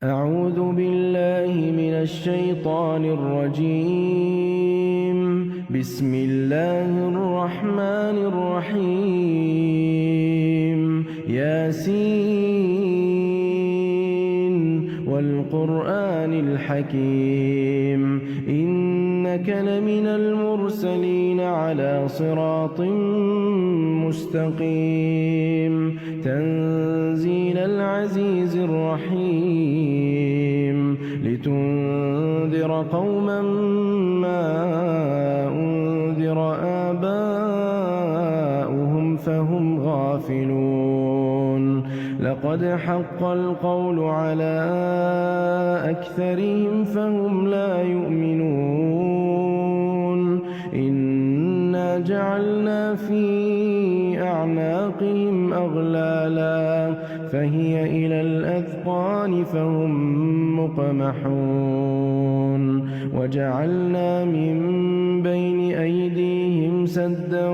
أعوذ بالله من الشيطان الرجيم. بسم الله الرحمن الرحيم. ياسين والقرآن الحكيم إنك لمن المرسلين على صراط مستقيم تنزيل العزيز الرحيم لتنذر قوما ما أنذر آباؤهم فهم غافلون لقد حق القول على أكثرهم فهم لا يؤمنون إنا جعلنا في أعناقهم أغلالا فهي إلى الأذقان فهم مقمحون وجعلنا من بين أيديهم سدا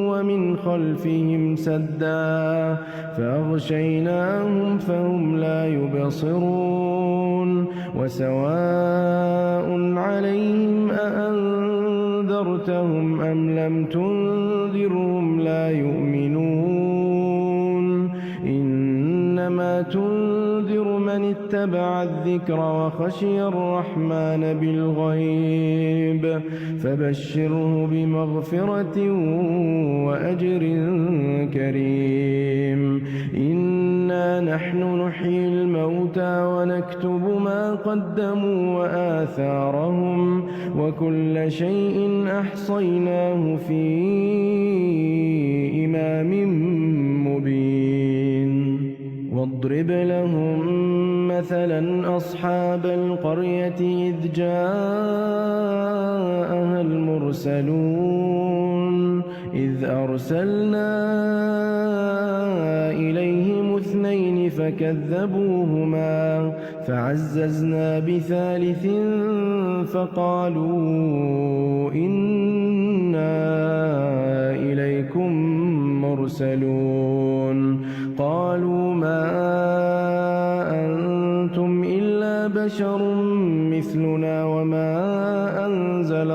ومن خلفهم سدا فأغشيناهم فهم لا يبصرون وسواء عليهم أأنذرتهم أم لم تنذرهم لا يؤمنون إنما تنذر من اتبع الذكر وخشي الرحمن بالغيب فبشره بمغفرة وأجر كريم إنا نحن نحيي الموتى ونكتب ما قدموا وآثارهم وكل شيء أحصيناه في إمام مبين واضرب لهم مثلا أصحاب القرية إذ جاءها المرسلون إذ أرسلنا إليهم اثنين فكذبوهما فعززنا بثالث فقالوا إنا إليكم مرسلون قالوا ما أنتم إلا بشر مثلنا وما أنزل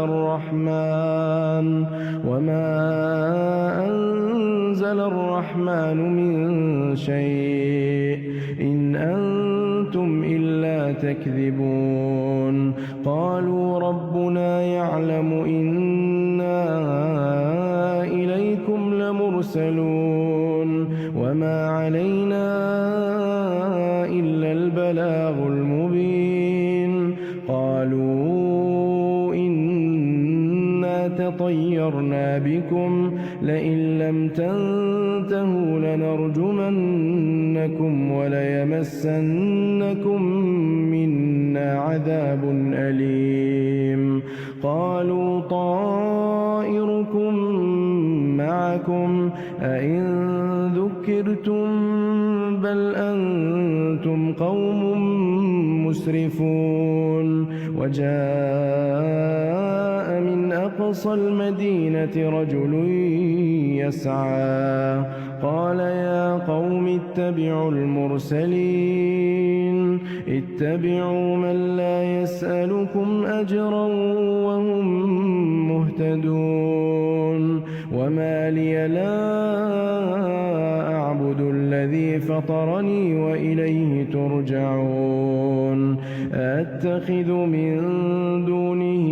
الرحمن من شيء إن أنتم إلا تكذبون قالوا ربنا يعلم إنا إليكم لمرسلون وما علينا إلا البلاغ المبين قالوا إنا تطيرنا بكم لئن لم تنتهوا لنرجمنكم وليمسنكم منا عذاب أليم قالوا طائركم معكم أئن ذكرتم بل أنتم قوم مسرفون وجاء من أقصى المدينة رجل يسعى قال يا قوم اتبعوا المرسلين اتبعوا من لا يسألكم أجرا وهم مهتدون وما لي لا أعبد الذي فطرني وإليه ترجعون أتخذ من دونه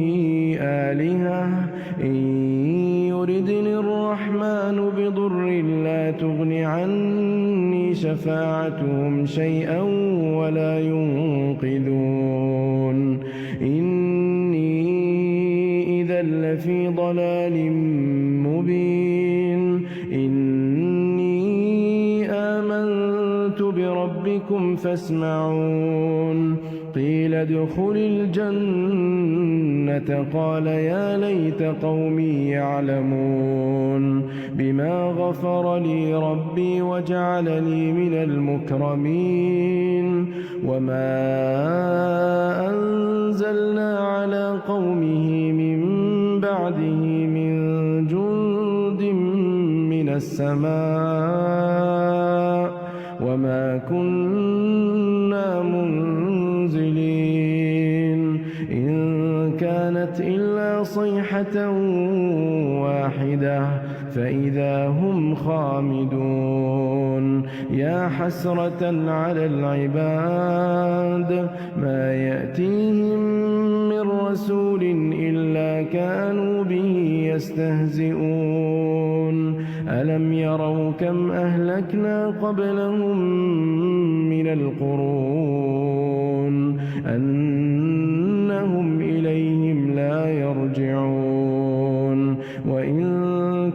آلهة إن يردني الرحمن بضر لا تغن عني شفاعتهم شيئا ولا ينقذون إني إذا لفي ضلال مبين إني آمنت بربكم فاسمعون قيل ادخل الجنة قال يا ليت قومي يعلمون بما غفر لي ربي وجعلني من المكرمين وما أنزلنا على قومه من بعده من جند من السماء وما كنا كانت إلا صيحة واحدة فإذا هم خامدون يا حسرة على العباد ما يأتيهم من رسول إلا كانوا به يستهزئون ألم يروا كم أهلكنا قبلهم من القرون أنهم إليهم لا يرجعون وإن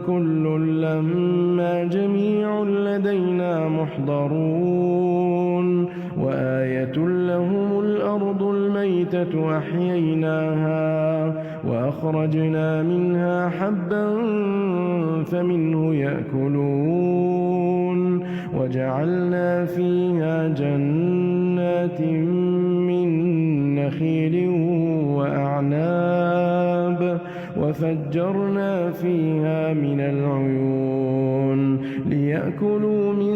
كل لما جميع لدينا محضرون وآية لهم الأرض الميتة أحييناها وأخرجنا منها حبا فمنه يأكلون وجعلنا فيها جنات من نخيل وأعناب وفجرنا فيها من العيون ليأكلوا من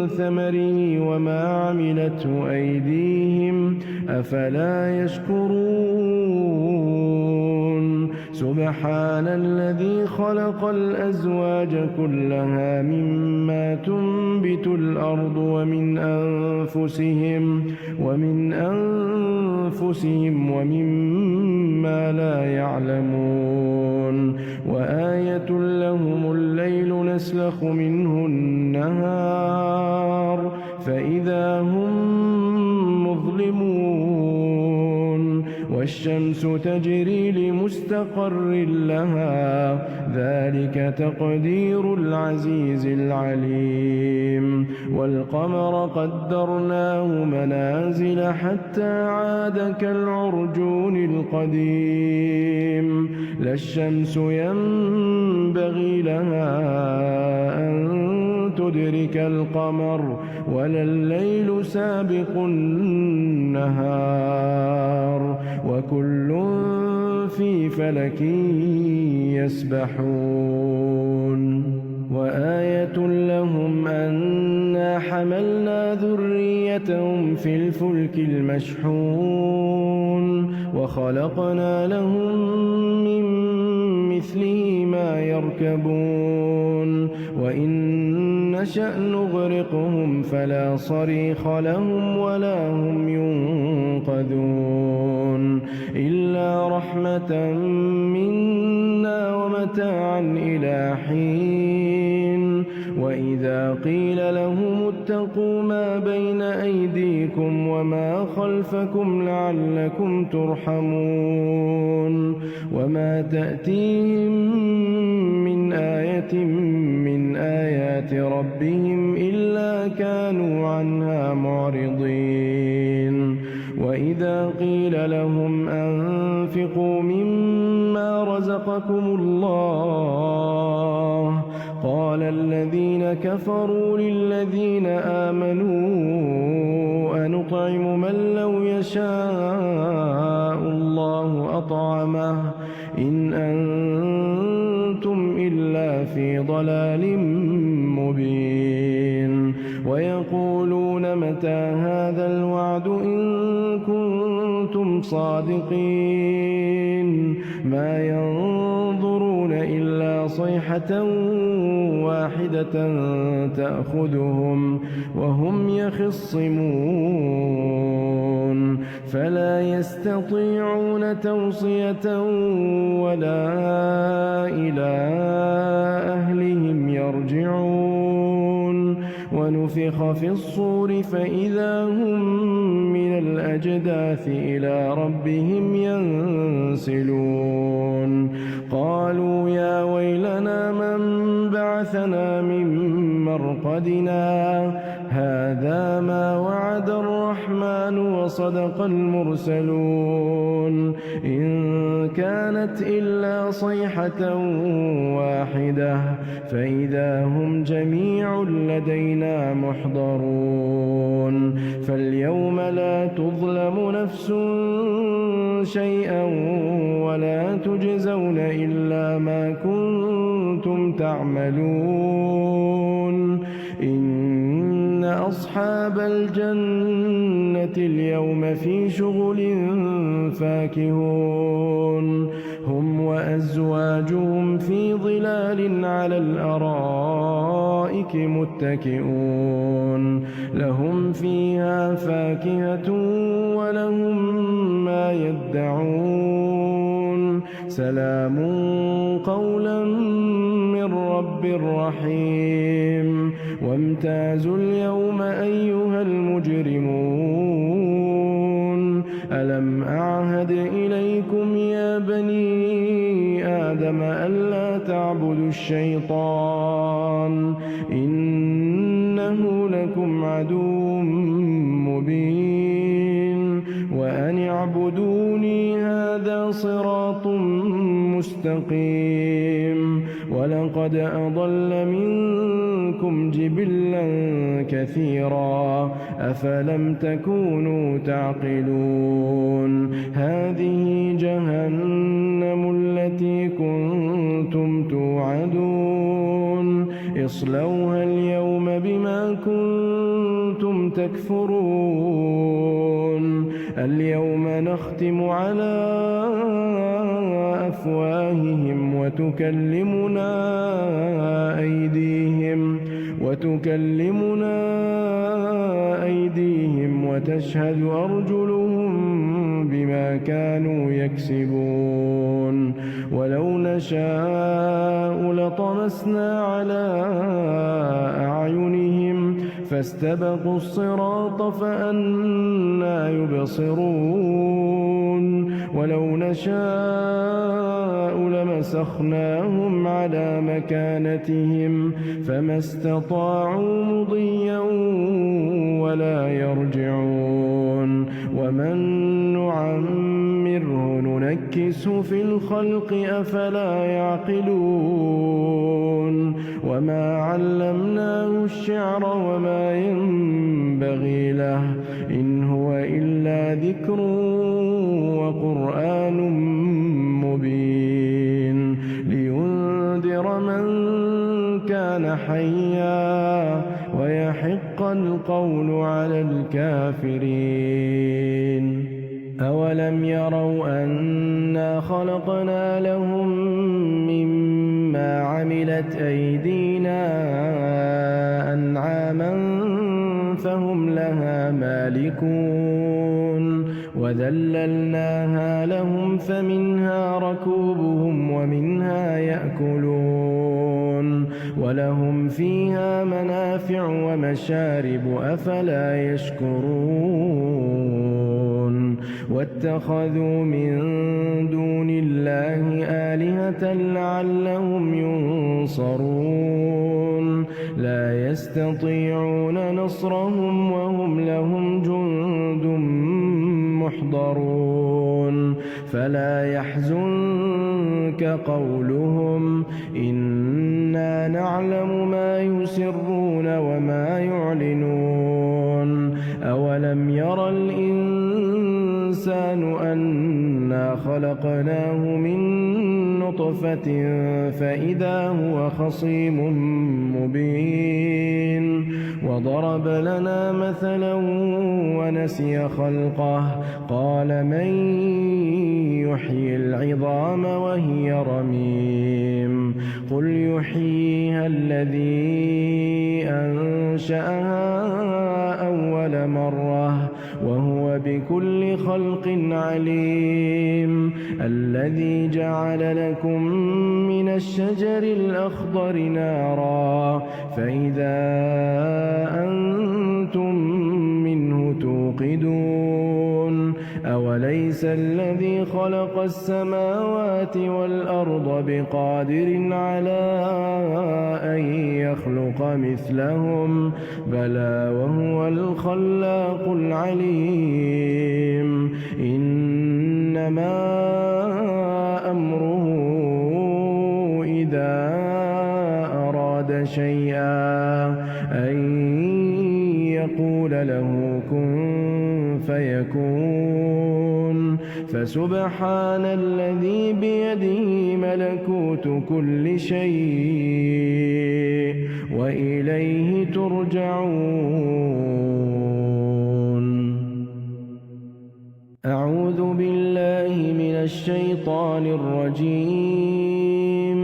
ثمره وما عملته أيديهم أفلا يشكرون سبحان الذي خلق الأزواج كلها مما تنبت الأرض ومن أنفسهم ومما لا يعلمون وآية لهم الليل نسلخ منه النهار فإذا هم مظلمون والشمس تجري لمستقر لها ذلك تقدير العزيز العليم والقمر قدرناه منازل حتى عاد كالعرجون القديم لا الشمس ينبغي لها أن تدرك القمر ولا الليل سابق النهار وكل في فلك يسبحون وآية لهم أنا حملنا ذريتهم في الفلك المشحون وخلقنا لهم من مثله ما يركبون وإن نشأ نغرقهم فلا صريخ لهم ولا هم ينقذون إلا رحمة منا ومتاعا إلى حين وإذا قيل لهم اتقوا ما بين أيديكم وما خلفكم لعلكم ترحمون وما تأتيهم من آية من آيات ربهم إلا كانوا عنها معرضين وإذا قيل لهم أنفقوا مما رزقكم الله قال الذين كفروا للذين آمنوا أنطعم من لو يشاء الله أطعمه إن أنتم إلا في ضلال مبين ويقولون متى هذا الوعد إن كنتم صادقين ما ينظرون إلا صيحة واحدة تأخذهم وهم يخصمون فلا يستطيعون توصية ولا إلى أهلهم يرجعون ونفخ في الصور فإذا هم من الأجداث إلى ربهم ينسلون قالوا يا ويلنا من بعثنا من مرقدنا هذا ما وعد الرحمن وصدق المرسلون إن كانت إلا صيحة واحدة فإذا هم جميع لدينا محضرون فاليوم لا تظلم نفس شيئا ولا تجزون إلا ما كنتم تعملون إن أصحاب الجنة اليوم في شغل فاكهون هم وأزواجهم في ظلال على الأرائك متكئون لهم فيها فاكهة ولهم ما يدعون سلام قولا من رب رحيم وامتازوا اليوم أيها المجرمون ألم أعهد إليكم يا بني آدم ألا تعبدوا الشيطان إنه لكم عدو مبين وأن اعبدوني هذا صراط مستقيم ولقد أضل منكم جبلا كثيرا أفلم تكونوا تعقلون هذه جهنم التي كنتم توعدون اصلوها اليوم بما كنتم تكفرون اليوم نختم على أفواههم وتكلمنا أيديهم وتشهد أرجلهم بما كانوا يكسبون ولو نشاء لطمسنا على أعينهم فاستبقوا الصراط فأنى يبصرون ولو نشاء لمسخناهم على مكانتهم فما استطاعوا مضيا ولا يرجعون ومن نعمره ننكسه في الخلق أفلا يعقلون وما علمناه الشعر وما ينبغي له إن هو إلا ذكر وقرآن مبين لينذر من كان حيا ويحق القول على الكافرين أولم يروا أنا خلقنا لهم مما عملت أيدينا أنعاما فهم لها مالكون وذللناها لهم فمنها ركوبهم ومنها يأكلون ولهم فيها منافع ومشارب أفلا يشكرون واتخذوا من دون الله آلهة لعلهم ينصرون لا يستطيعون نصرهم وهم لهم جند محضرون فلا يحزنك قولهم إنا نعلم ما يسرون وما يعلنون أولم ير الإنسان أنا خلقناه من نطفة فإذا هو خصيم مبين وضرب لنا مثلا ونسي خلقه قال من يحيي العظام وهي رميم قل يحييها الذي أنشأها أول مرة وهو بكل خلق عليم الذي جعل لكم من الشجر الأخضر نارا فإذا أنتم منه توقدون أوليس الذي خلق السماوات والأرض بقادر على أن يخلق مثلهم بلى وهو الخلاق العليم إنما أمره إذا أراد شيئا أن يقول له كن فيكون فسبحان الذي بيده ملكوت كل شيء وإليه ترجعون. أعوذ بالله من الشيطان الرجيم.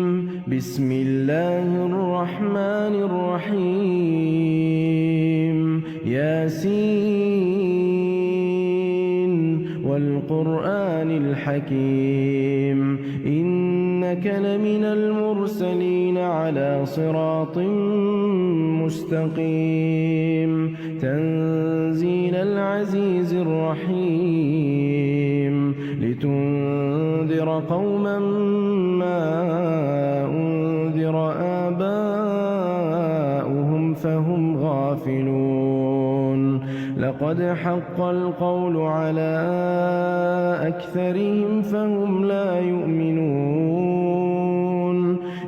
بسم الله الرحمن الرحيم. ياسين والقرآن الحكيم إنك لمن المرسلين على صراط مستقيم تنزيل العزيز الرحيم لتنذر قوما ما أنذر آباؤهم فهم غافلون. لقد حق القول على أكثرهم فهم لا يؤمنون.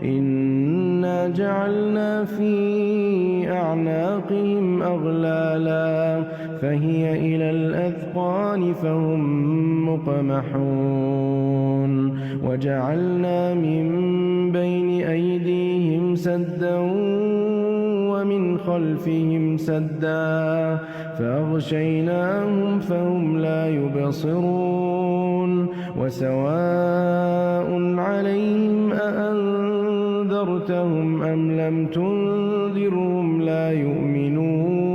إنا جعلنا في أعناقهم أغلالا فهي إلى الأذقان فهم مقمحون. وجعلنا من بين أيديهم سدا ومن خلفهم سدا فأغشيناهم فهم لا يبصرون. وسواء عليهم أأنذرتهم أم لم تنذرهم لا يؤمنون.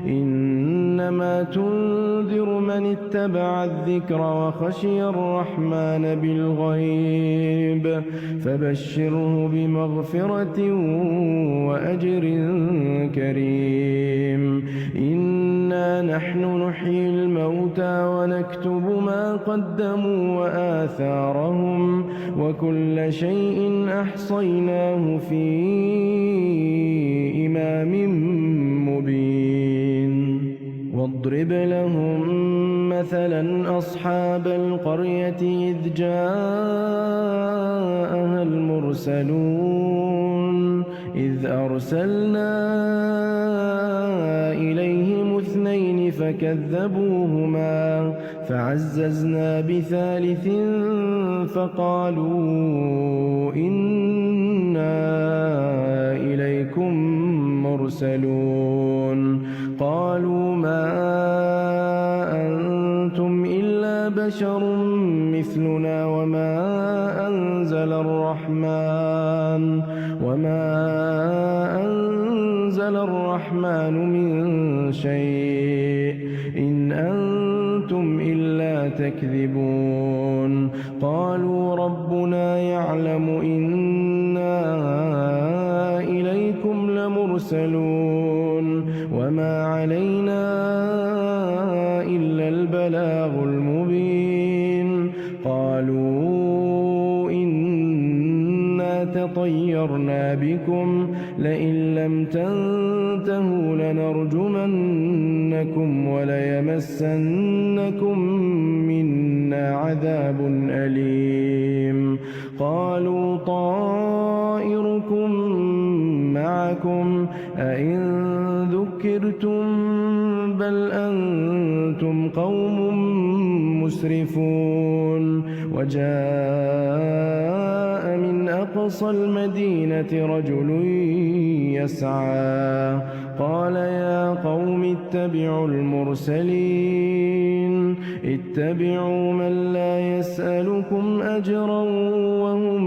إنما تنذر من اتبع الذكر وخشي الرحمن بالغيب فبشره بمغفرة وأجر كريم. إنا نحن نحيي الموتى ونكتب ما قدموا وآثارهم وكل شيء أحصيناه في إمام مبين. واضرب لهم مثلا أصحاب القرية إذ جاءها المرسلون إذ أرسلنا إليهم اثنين فكذبوهما فعززنا بثالث فقالوا إنا إليكم مرسلون. قالوا ما أنتم إلا بشر مثلنا وما أنزل الرحمن من شيء إن أنتم إلا تكذبون. قالوا ربنا يعلم إنا إليكم لمرسلون وما علينا إلا البلاغ المبين. قالوا إنا تطيرنا بكم لئن لم تنتهوا لنرجمنكم وليمسنكم منا عذاب أليم. قالوا طائركم معكم أئن ذكرتم بل أنتم قوم مسرفون. وجاء من أقصى المدينة رجل يسعى قال يا قوم اتبعوا المرسلين اتبعوا من لا يسألكم أجرا وهم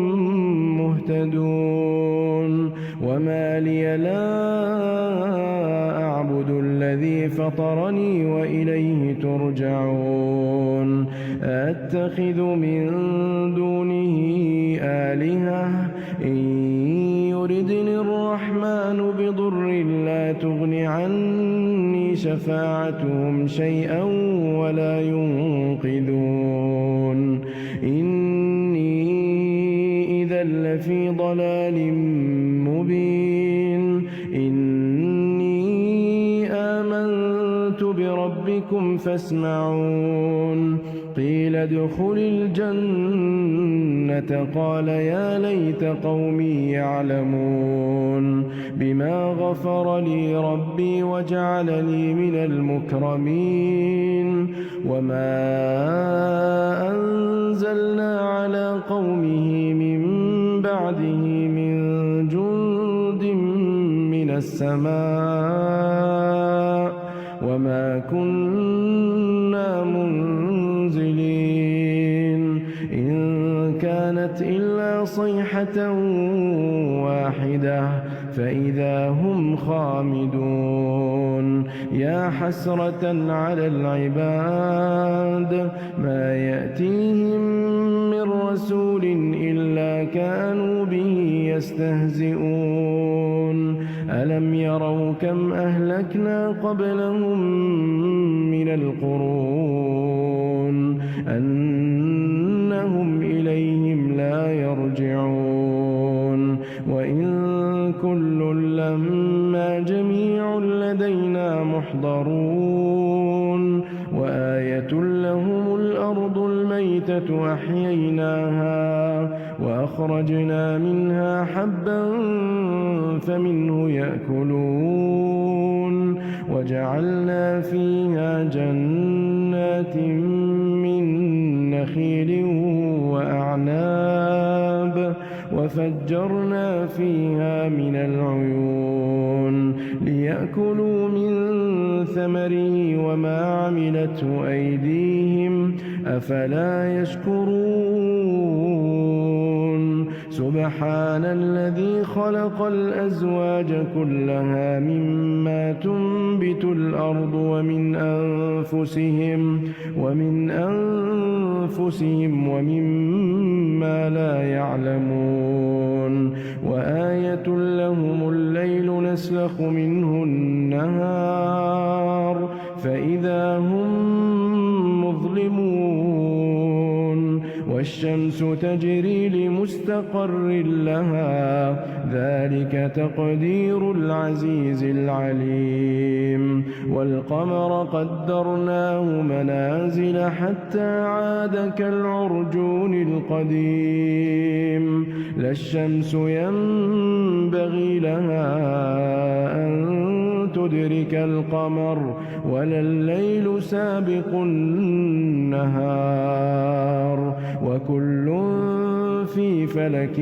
مهتدون. وما لي لا أعبد الذي فطرني وإليه ترجعون. أتخذ من دونه آلهة إن يردني الرحمن بضر لا تغن عني شفاعتهم شيئا ولا ينقذون. إني إذا لفي ضلال مبين. إني آمنت بربي ربكم فاسمعون قيل ادخل الجنة قال يا ليت قومي يعلمون بما غفر لي ربي وجعلني من المكرمين وما أنزلنا على قومه من بعده من جند من السماء وما كنا منزلين إن كانت إلا صيحة واحدة فإذا هم خامدون يا حسرة على العباد ما يأتيهم من رسول إلا كانوا به يستهزئون ألم يروا كم أهلكنا قبلهم من القرون أنهم إليهم لا يرجعون وإن كل لما جميع لدينا محضرون وآية لهم الأرض الميتة أحييناها وأخرجنا منها حبا فمنه يأكلون وجعلنا فيها جنات من نخيل وأعناب وفجرنا فيها من العيون ليأكلوا من ثمره وما عملته أيديهم أفلا يشكرون سبحان الذي خلق الأزواج كلها مما تنبت الأرض ومن أنفسهم ومما لا يعلمون وآية لهم الليل نسلخ منه النهار فإذا هم مظلمون والشمس تجري لمستقر لها ذلك تقدير العزيز العليم والقمر قدرناه منازل حتى عاد كالعرجون القديم لا الشمس ينبغي لها أن تدرك القمر ولا الليل سابق النهار وكل في فلك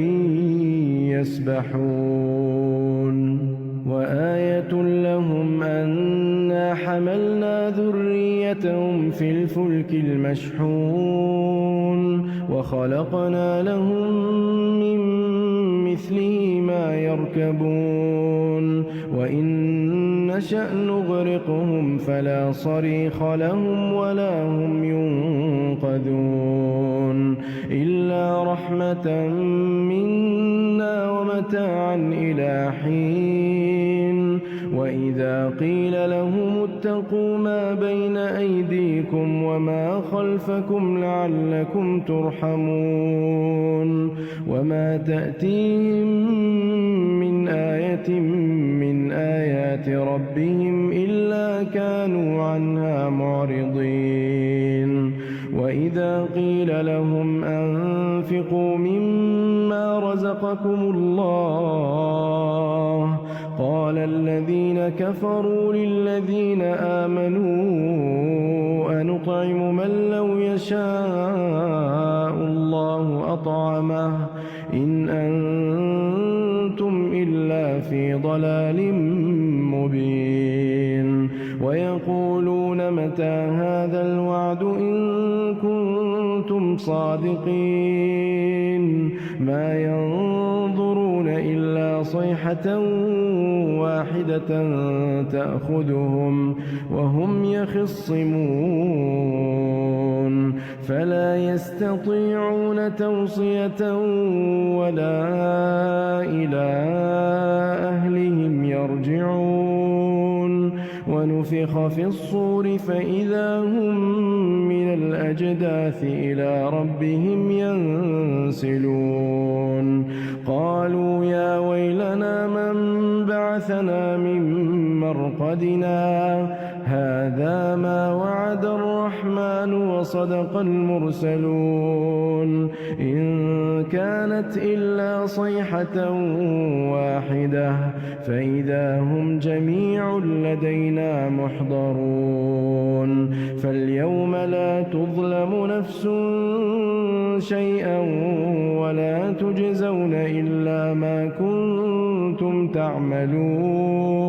يسبحون وآية لهم أنا حملنا ذريتهم في الفلك المشحون وخلقنا لهم من مثله ما يركبون وإن نشأ نغرقهم فلا صريخ لهم ولا هم ينقذون إلا رحمة منا ومتاعا إلى حين وإذا قيل لهم اتقوا ما بين أيديكم وما خلفكم لعلكم ترحمون وما تأتيهم من آية من آيات ربهم إلا كانوا عنها معرضين وإذا قيل لهم أنفقوا مما رزقكم الله قال الذين كفروا للذين آمنوا أنطعم من لو يشاء الله أطعمه إن أنتم إلا في ضلال مبين ويقولون متى هذا الوعد إن كنتم صادقين ما ينظرون إلا صيحة واحدة تأخذهم وهم يخصمون فلا يستطيعون توصية ولا إلى أهلهم يرجعون ونفخ في الصور فإذا هم من الأجداث إلى ربهم ينسلون قالوا يا ويلنا من بعثنا من مرقدنا هذا ما وعد الرحمن وصدق المرسلون إن كانت إلا صيحة واحدة فإذا هم جميع لدينا محضرون فاليوم لا تظلم نفس شيئا ولا تجزون إلا ما كنتم تعملون